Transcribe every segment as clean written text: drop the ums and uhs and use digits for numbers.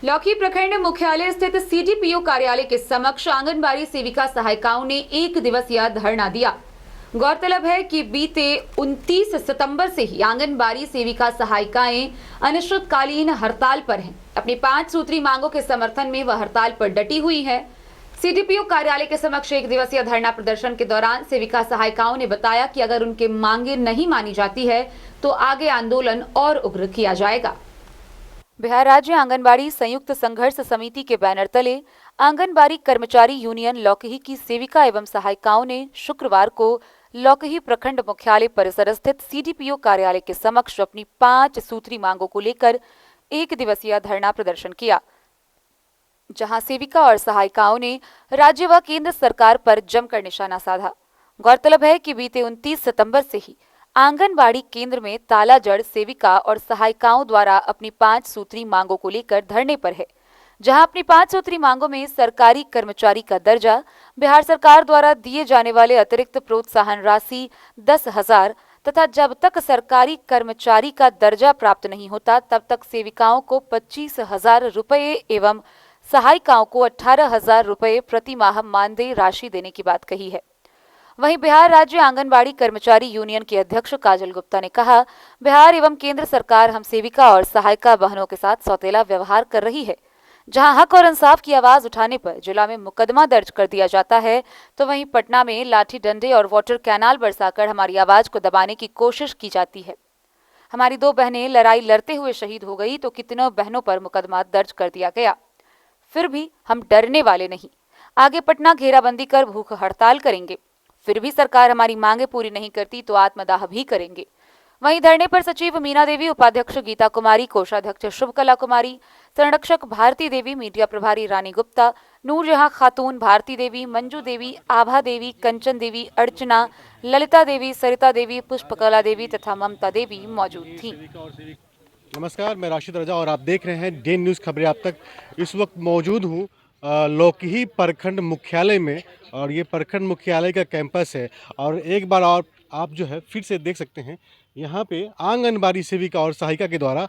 लौकी प्रखंड मुख्यालय स्थित सीडीपीओ कार्यालय के समक्ष आंगनबाड़ी सेविका सहायिकाओं ने एक दिवसीय धरना दिया। गौरतलब है कि बीते 29 सितंबर से ही आंगनबाड़ी सेविका सहायिकाएं अनिश्चितकालीन हड़ताल पर हैं। अपनी 5 सूत्री मांगों के समर्थन में वह हड़ताल पर डटी हुई है। सीडीपीओ कार्यालय के समक्ष एक दिवसीय धरना प्रदर्शन के दौरान सेविका सहायिकाओं ने बताया कि अगर उनकी मांगे नहीं मानी जाती है तो आगे आंदोलन और उग्र किया जाएगा। बिहार राज्य आंगनबाड़ी संयुक्त संघर्ष समिति के बैनर तले आंगनबाड़ी कर्मचारी यूनियन लौकही की सेविका एवं सहायिकाओं ने शुक्रवार को लौकही प्रखंड मुख्यालय परिसर स्थित सीडीपीओ कार्यालय के समक्ष अपनी 5 सूत्री मांगों को लेकर एक दिवसीय धरना प्रदर्शन किया, जहां सेविका और सहायिकाओं ने राज्य व केंद्र सरकार पर जमकर निशाना साधा। गौरतलब है कि बीते 29 सितंबर से ही आंगनबाड़ी केंद्र में ताला जड़ सेविका और सहायिकाओं द्वारा अपनी 5 सूत्री मांगों को लेकर धरने पर है, जहां अपनी 5 सूत्री मांगों में सरकारी कर्मचारी का दर्जा, बिहार सरकार द्वारा दिए जाने वाले अतिरिक्त प्रोत्साहन राशि 10,000 तथा जब तक सरकारी कर्मचारी का दर्जा प्राप्त नहीं होता तब तक सेविकाओं को 25,000 रुपये एवं सहायिकाओं को 18,000 रुपये प्रति माह मानदेय राशि देने की बात कही है। वहीं बिहार राज्य आंगनबाड़ी कर्मचारी यूनियन के अध्यक्ष काजल गुप्ता ने कहा, बिहार एवं केंद्र सरकार हम सेविका और सहायिका बहनों के साथ सौतेला व्यवहार कर रही है। जहां हक और इंसाफ की आवाज उठाने पर जिला में मुकदमा दर्ज कर दिया जाता है, तो वहीं पटना में लाठी डंडे और वाटर कैनाल बरसाकर हमारी आवाज को दबाने की कोशिश की जाती है। हमारी 2 बहनें लड़ाई लड़ते हुए शहीद हो गई तो कितनों बहनों पर मुकदमा दर्ज कर दिया गया। फिर भी हम डरने वाले नहीं, आगे पटना घेराबंदी कर भूख हड़ताल करेंगे। फिर भी सरकार हमारी मांगे पूरी नहीं करती तो आत्मदाह भी करेंगे। वहीं धरने पर सचिव मीना देवी, उपाध्यक्ष गीता कुमारी, कोषाध्यक्ष शुभकला कुमारी, संरक्षक भारती देवी, मीडिया प्रभारी रानी गुप्ता, नूरजहां खातून, भारती देवी, मंजू देवी, आभा देवी, कंचन देवी, अर्चना, ललिता देवी, सरिता देवी, पुष्पकला देवी तथा ममता देवी मौजूद थीं। नमस्कार, मैं राशिद रजा और आप देख रहे हैं डे न्यूज़ खबरें। आप तक इस वक्त मौजूद हूँ लौकही प्रखंड मुख्यालय में, और ये प्रखंड मुख्यालय का कैंपस है। और एक बार और आप जो है फिर से देख सकते हैं, यहाँ पे आंगनबाड़ी सेविका और सहायिका के द्वारा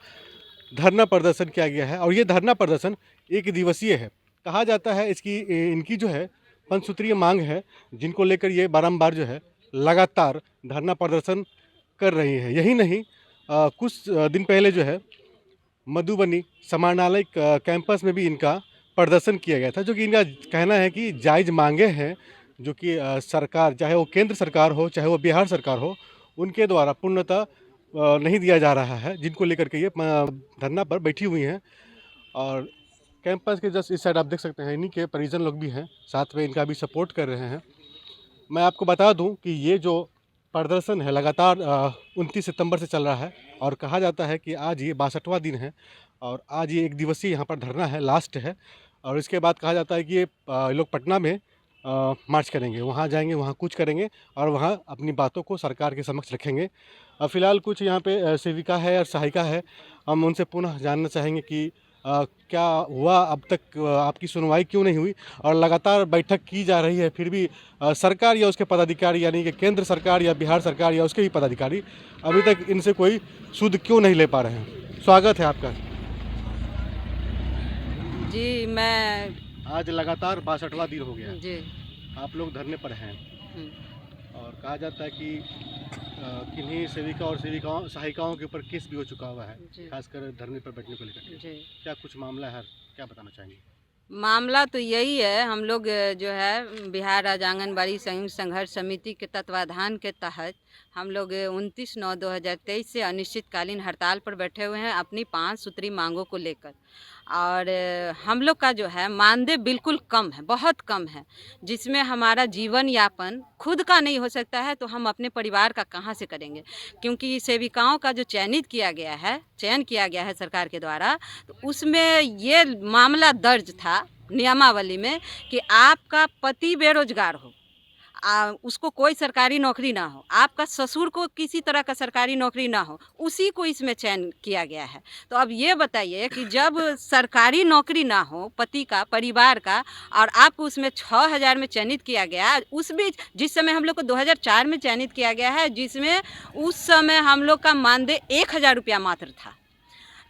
धरना प्रदर्शन किया गया है। और ये धरना प्रदर्शन एक दिवसीय है। कहा जाता है इनकी जो है पंचसूत्रीय मांग है, जिनको लेकर ये बारंबार जो है लगातार धरना प्रदर्शन कर रही है। यही नहीं, कुछ दिन पहले जो है मधुबनी समाहरणालय कैंपस में भी इनका प्रदर्शन किया गया था, जो कि इनका कहना है कि जायज़ मांगे हैं, जो कि सरकार, चाहे वो केंद्र सरकार हो चाहे वो बिहार सरकार हो, उनके द्वारा पूर्णतः नहीं दिया जा रहा है, जिनको लेकर के ये धरना पर बैठी हुई हैं। और कैंपस के जस्ट इस साइड आप देख सकते हैं, इन्हीं के परिजन लोग भी हैं, साथ में इनका भी सपोर्ट कर रहे हैं। मैं आपको बता दूं कि ये जो प्रदर्शन है लगातार 29 सितंबर से चल रहा है, और कहा जाता है कि आज ये 62वां दिन है, और आज ये एक दिवसीय यहाँ पर धरना है, लास्ट है। और इसके बाद कहा जाता है कि ये लोग पटना में मार्च करेंगे, वहाँ जाएंगे, वहाँ कुछ करेंगे और वहाँ अपनी बातों को सरकार के समक्ष रखेंगे। फ़िलहाल कुछ यहाँ पे सेविका है और सहायिका है, हम उनसे पुनः जानना चाहेंगे कि क्या हुआ, अब तक आपकी सुनवाई क्यों नहीं हुई, और लगातार बैठक की जा रही है, फिर भी सरकार या उसके पदाधिकारी, यानी कि केंद्र सरकार या बिहार सरकार या उसके भी पदाधिकारी अभी तक इनसे कोई सुध क्यों नहीं ले पा रहे हैं। स्वागत है आपका जी। मैं आज लगातार 62वां दिन हो गया जी आप लोग धरने पर हैं, और कहा जाता है कि किन्हीं सेविका और सहायिकाओं के ऊपर केस भी हो चुका हुआ है, खासकर धरने पर बैठने को लेकर। क्या कुछ मामला है, क्या बताना चाहेंगे? मामला तो यही है, हम लोग जो है बिहार राज्य आंगनबाड़ी संयुक्त संघर्ष समिति के तत्वाधान के तहत हम लोग 29/9/2023 से अनिश्चितकालीन हड़ताल पर बैठे हुए हैं अपनी 5 सूत्री मांगों को लेकर। और हम लोग का जो है मानदेय बिल्कुल कम है, बहुत कम है, जिसमें हमारा जीवन यापन खुद का नहीं हो सकता है तो हम अपने परिवार का कहाँ से करेंगे। क्योंकि सेविकाओं का जो चयन किया गया है सरकार के द्वारा, तो उसमें ये मामला दर्ज था नियमावली में कि आपका पति बेरोजगार हो, उसको कोई सरकारी नौकरी ना हो, आपका ससुर को किसी तरह का सरकारी नौकरी ना हो, उसी को इसमें चयन किया गया है। तो अब ये बताइए कि जब सरकारी नौकरी ना हो पति का, परिवार का, और आपको उसमें 6,000 में चयनित किया गया, उस बीच जिस समय हम लोग को 2004 में चयनित किया गया है, जिसमें उस समय हम लोग का मानदेय 1,000 रुपया मात्र था,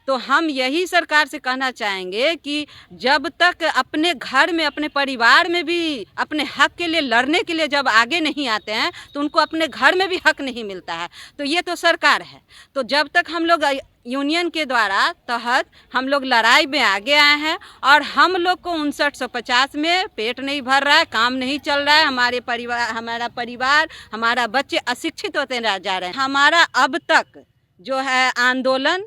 तो हम यही सरकार से कहना चाहेंगे कि जब तक अपने घर में, अपने परिवार में भी अपने हक के लिए लड़ने के लिए जब आगे नहीं आते हैं तो उनको अपने घर में भी हक नहीं मिलता है। तो ये तो सरकार है, तो जब तक हम लोग यूनियन के द्वारा तहत हम लोग लड़ाई में आगे आए हैं और हम लोग को 5950 में पेट नहीं भर रहा है, काम नहीं चल रहा है, हमारा परिवार हमारा बच्चे अशिक्षित होते जा रहे हैं। हमारा अब तक जो है आंदोलन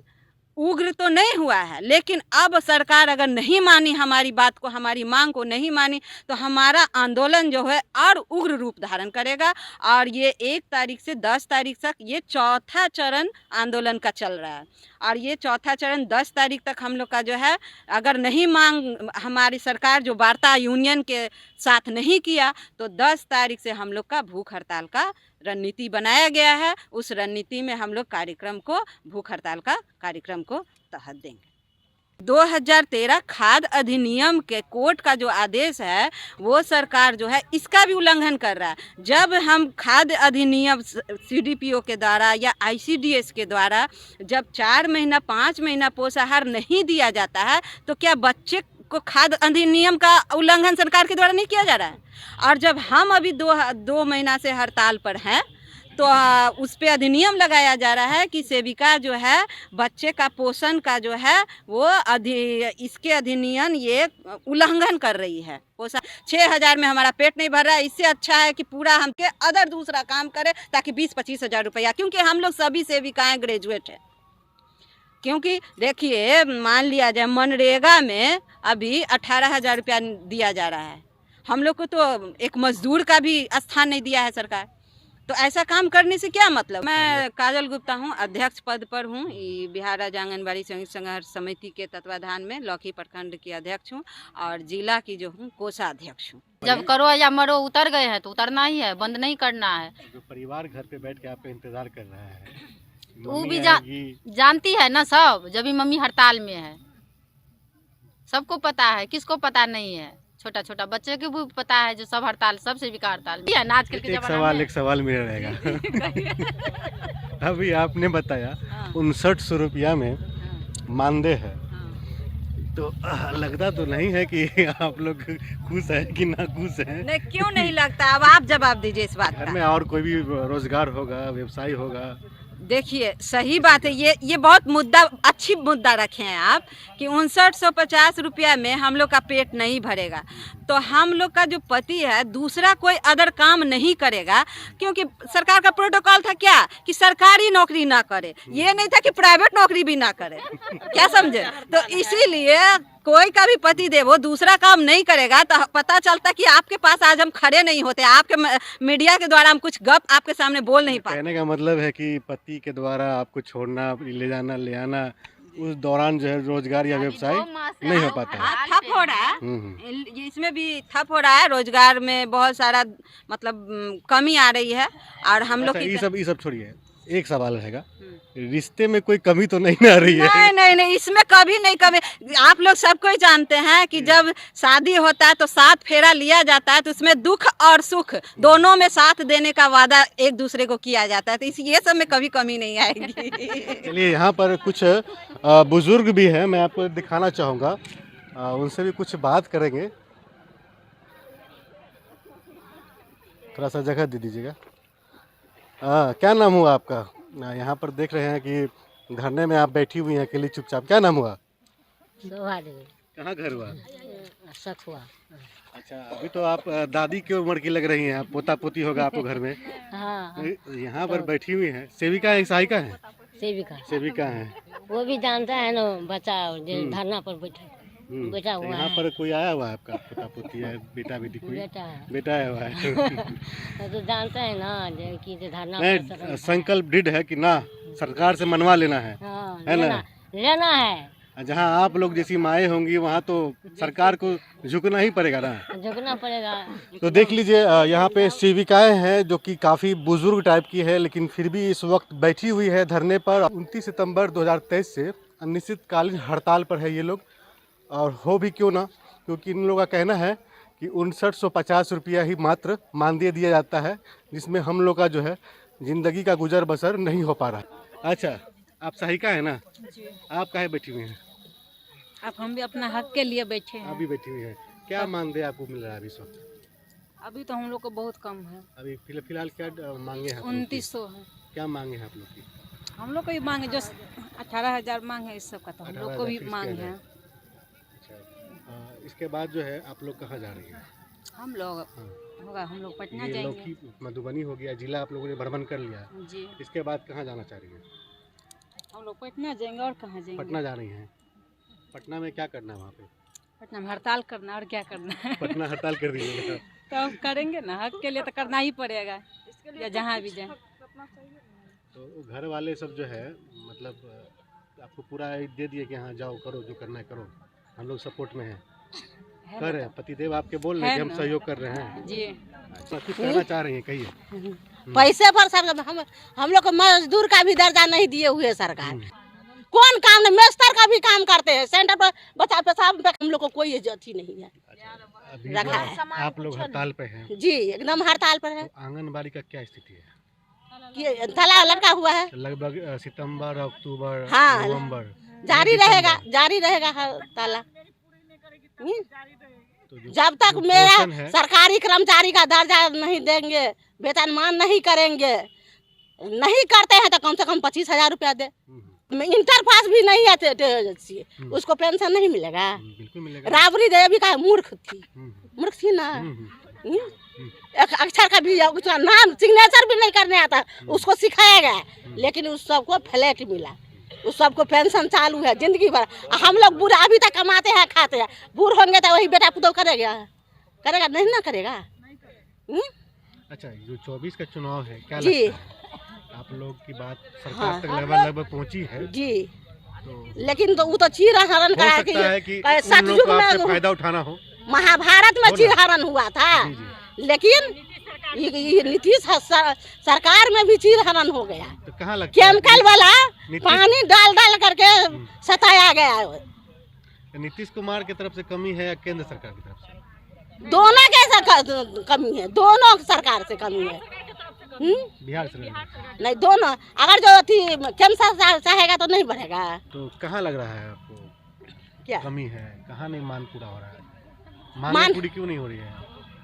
उग्र तो नहीं हुआ है, लेकिन अब सरकार अगर नहीं मानी हमारी बात को, हमारी मांग को नहीं मानी तो हमारा आंदोलन जो है और उग्र रूप धारण करेगा। और ये 1 तारीख से 10 तारीख तक ये चौथा चरण आंदोलन का चल रहा है और ये चौथा चरण 10 तारीख तक हम लोग का जो है, अगर नहीं मांग हमारी सरकार जो वार्ता यूनियन के साथ नहीं किया तो 10 तारीख से हम लोग का भूख हड़ताल का रणनीति बनाया गया है। उस रणनीति में हम लोग कार्यक्रम को, भूख हड़ताल का कार्यक्रम को तहत देंगे। 2013 खाद्य अधिनियम के कोर्ट का जो आदेश है वो सरकार जो है इसका भी उल्लंघन कर रहा है। जब हम खाद्य अधिनियम CDPO के द्वारा या ICDS के द्वारा जब 4 महीना 5 महीना पोषाहार नहीं दिया जाता है तो क्या बच्चे को खाद्य अधिनियम का उल्लंघन सरकार के द्वारा नहीं किया जा रहा है? और जब हम अभी 2 महीना से हड़ताल पर हैं तो उस पे अधिनियम लगाया जा रहा है कि सेविका जो है बच्चे का पोषण का जो है वो इसके अधिनियम ये उल्लंघन कर रही है। पोषण 6000 में हमारा पेट नहीं भर रहा है, इससे अच्छा है कि पूरा हमके अदर दूसरा काम करे ताकि 20-25 हज़ार रुपया, क्योंकि हम लोग सभी सेविकाएँ ग्रेजुएट हैं। क्योंकि देखिए मान लिया जाए मनरेगा में अभी 18,000 रुपया दिया जा रहा है, हम लोग को तो एक मजदूर का भी स्थान नहीं दिया है सरकार। तो ऐसा काम करने से क्या मतलब। मैं काजल गुप्ता हूँ, अध्यक्ष पद पर हूँ, बिहार राज्य आंगनबाड़ी संयुक्त संघर्ष समिति के तत्वाधान में लौकी प्रखंड की अध्यक्ष हूँ और जिला की जो हूँ कोषाध्यक्ष हूँ। जब करो या मरो उतर गए हैं तो उतरना ही है, बंद नहीं करना है। जो परिवार घर पे बैठ के आपका इंतजार कर रहा है, वो भी जानती है ना सब, जब भी मम्मी हड़ताल में है सबको पता है, किसको पता नहीं है, छोटा छोटा बच्चे को भी पता है जो सब हड़ताल, सबसे विकार हड़ताल है ना आजकल के जमाने में। एक सवाल मेरा रहेगा अभी आपने बताया 5900 रुपया में मानदेय है, तो लगता तो नहीं है कि आप लोग खुश हैं कि ना खुश हैं? नहीं, क्यों नहीं लगता, अब आप जवाब दीजिए इस बात घर का। में और कोई भी रोजगार होगा, व्यवसाय होगा? देखिए सही बात है, ये बहुत अच्छी मुद्दा रखे हैं आप कि 5950 रुपया में हम लोग का पेट नहीं भरेगा तो हम लोग का जो पति है दूसरा कोई अदर काम नहीं करेगा, क्योंकि सरकार का प्रोटोकॉल था क्या कि सरकारी नौकरी ना करे, ये नहीं था कि प्राइवेट नौकरी भी ना करे, क्या समझे। तो इसीलिए कोई का भी पति देव वो दूसरा काम नहीं करेगा तो पता चलता कि आपके पास आज हम खड़े नहीं होते, आपके मीडिया के द्वारा हम कुछ गप आपके सामने बोल नहीं पाते। कहने का मतलब है कि पति के द्वारा आपको छोड़ना, ले जाना, ले आना, उस दौरान जो है रोजगार या व्यवसाय नहीं हो पाता है, ठप हो रहा है। इसमें भी ठप हो रहा है, रोजगार में बहुत सारा मतलब कमी आ रही है। और हम लोग ये सब छोड़िए, एक सवाल रहेगा, रिश्ते में कोई कमी तो नहीं आ रही है? नहीं, इसमें कभी नहीं कमी। आप लोग सबको ही जानते हैं कि जब शादी होता है तो 7 फेरा लिया जाता है, तो उसमें दुख और सुख दोनों में साथ देने का वादा एक दूसरे को किया जाता है, तो ये सब में कभी कमी नहीं आएगी। चलिए, यहाँ पर कुछ बुजुर्ग भी हैं, मैं आपको दिखाना चाहूँगा, उनसे भी कुछ बात करेंगे। थोड़ा सा जगह दे दीजिएगा। क्या नाम हुआ आपका? यहाँ पर देख रहे हैं कि धरने में आप बैठी हुई हैं अकेली चुपचाप, क्या नाम हुआ? कहाँ घर हुआ? सखुआ। अच्छा, अभी तो आप दादी की उम्र की लग रही हैं, पोता पोती होगा आपको घर में। हाँ। यहाँ पर बैठी हुई हैं, सेविका है, सहायिका है? सेविका है। वो भी जानता है ना बच्चा धरना पर बैठा हुआ यहाँ पर कोई आया हुआ है आपका पोता पोती है, बेटा बेटी कोई? बेटा आया हुआ है। तो जानते हैं ना कि धरना नहीं, संकल्प दृढ़ है कि ना सरकार से मनवा लेना है, है ना? लेना है। जहाँ आप लोग जैसी माएँ होंगी वहाँ तो सरकार को झुकना ही पड़ेगा ना, झुकना पड़ेगा। तो देख लीजिए, यहाँ पे सेविकाएं हैं जो कि काफ़ी बुजुर्ग टाइप की है, लेकिन फिर भी इस वक्त बैठी हुई है धरने पर। 29 सितंबर 2023 से अनिश्चितकालीन हड़ताल पर है ये लोग, और हो भी क्यों ना, क्योंकि इन लोगों का कहना है कि 5950 रुपया ही मात्र मानदेय दिया जाता है, जिसमें हम लोग का जो है ज़िंदगी का गुजर बसर नहीं हो पा रहा। अच्छा, आप सहायिका है ना? जी। आप काहे बैठी हुई हैं? अब हम भी अपना हक के लिए बैठे आप हैं। भी बैठी हुई हैं। क्या मानदेय आपको मिल रहा है अभी इस वक्त? अभी तो हम लोग को बहुत कम है, अभी फिलहाल क्या मांगे हैं आप लोग की? 2900 है। क्या मांगे हैं आप लोग की? हम लोग को भी मांग है, जो 18,000 मांग है, इस सब का तो हम लोग को भी 18,000 मांग फिक्स किया है। अच्छा, इसके बाद जो है आप लोग कहाँ जा रही हैं? हम लोग हाँ। होगा, हम लोग पटना ये जाएंगे। लौकी मधुबनी हो गया, जिला आप लोगों ने भ्रमण कर लिया, जी, इसके बाद कहाँ जाना चाह रही हैं? हम लोग पटना जाएंगे और कहाँ जाएंगे? पटना जा रही हैं। पटना में क्या करना है वहाँ पे? पटना में हड़ताल करना और क्या करना है। पटना हड़ताल कर दी है। तो हम करेंगे ना, हक के लिए तो करना ही पड़ेगा, या जहाँ भी जाए। तो घर वाले सब जो है मतलब आपको पूरा दे दिए कि हाँ जाओ करो, जो करना है करो, हम लोग सपोर्ट में हैं, कर रहे हैं, पतिदेव आपके बोल रहे हैं कि हम ना? सहयोग कर रहे हैं। जी, अच्छा, कुछ कहना चाह रही हैं, कहिए। पैसे पर सर हम लोग को मजदूर का भी दर्जा नहीं दिए हुए सरकार। कौन काम नहीं, मेस्तर का भी काम करते हैं, सेंटर पर बच्चा पेशाब पे हम लोग को कोई अथी नहीं है। अभी रखा जो है। आप लोग हड़ताल पे हैं, जी एकदम हड़ताल पर है तो आंगनबाड़ी का क्या स्थिति है? कि ताला लटका हुआ है, लगभग सितंबर, अक्टूबर, हाँ। नवंबर, जारी दिसंबर। रहेगा, जारी रहेगा हर ताला। तो जो जब तक जो मेरा पोषण है, सरकारी कर्मचारी का दर्जा नहीं देंगे, वेतनमान नहीं करेंगे, नहीं करते हैं तो कम से कम 25,000 रुपया दे। इंटर पास भी नहीं है, उसको पेंशन नहीं मिलेगा। बिल्कुल मिलेगा। राबड़ी देवी का मूर्ख थी, हम्म, मूर्ख थी ना। हम्म, एक अक्षर का भी उसका नाम सिग्नेचर भी नहीं करने आता, उसको सिखाया गया, लेकिन उस सबको फ्लैट मिला, उस सबको पेंशन चालू है जिंदगी भर। हम लोग बूढ़ा अभी तक कमाते हैं खाते हैं, बूढ़ होंगे तो वही बेटा पुतौ करेगा, करेगा नहीं ना करेगा। अच्छा, जो 24 का चुनाव है, क्या जी। लगता है? आप लोग की बात सरकार हाँ। तक लगभग पहुंची है, जी, तो लेकिन तो वो तो चीर हरण हो करा सकता है कि के उन लोग सतयुग को आपसे में फायदा उठाना हो। महाभारत में हो ना? चीर हरण हुआ था, जी, जी। लेकिन ये नीतीश सरकार में भी चीर हरण हो गया। तो कहाँ लगता है केमिकल वाला नीतीश- पानी डाल डाल करके सताया गया है। कि नीतीश कुमार की तरफ से कमी है या केंद्र सरकार की तरफ से? दोनों के कमी है, दोनों सरकार से कमी है। बिहार से नहीं। नहीं, दोनों अगर जो थी केंद्र सरकार चाहेगा तो नहीं बढ़ेगा। तो कहाँ लग रहा है आपको क्या कमी है? कहाँ नहीं मान पूरा हो रहा है? मान- मांगे पूरी क्यों नहीं हो रही है?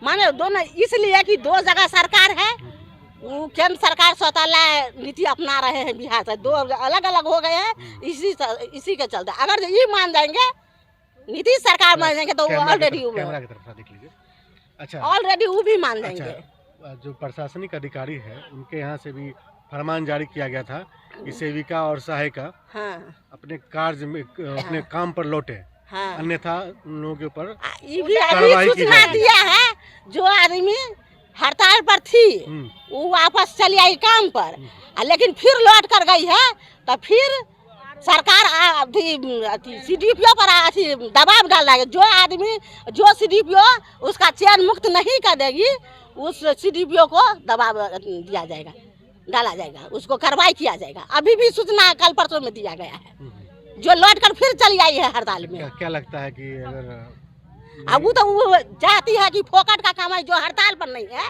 माने दोनों इसलिए कि दो जगह सरकार है, वो केंद्र सरकार स्वतंत्र नीति अपना रहे हैं, बिहार से दो अलग अलग हो गए हैं। इसी के चलते अगर ये मान जाएंगे, नीतीश सरकार मान जाएंगे, तो ऑलरेडी कैमरा की तरफ देख लीजिए। अच्छा, ऑलरेडी वो भी मान जाएंगे। अच्छा, जो प्रशासनिक अधिकारी है उनके यहाँ से भी फरमान जारी किया गया था कि सेविका और सहायिका हाँ अपने कार्य में अपने काम पर लौटे, हाँ, अन्यथा उन लोगों के ऊपर ये भी अभी कार्रवाई की सूचना जाएगी। दिया है, जो आदमी हड़ताल पर थी वो वापस चली आई काम पर, लेकिन फिर लौट कर गई है, तो फिर सरकार CDPO पर दबाव डाल रहा है। जो आदमी जो CDPO उसका चयन मुक्त नहीं कर देगी, उस CDPO को दबाव दिया जाएगा, डाला जाएगा, उसको कार्रवाई किया जाएगा। अभी भी सूचना कल परसों में दिया गया है, जो लौट कर फिर चली आई है हड़ताल में। क्या लगता है कि अगर अब वो तो वो चाहती है कि फोकट का कमाई जो हड़ताल पर नहीं है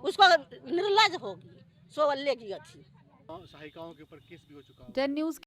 उसको निर्लज होगी, सो लेगी अच्छी। सहायिकाओं के ऊपर केस भी हो चुका है? Dane news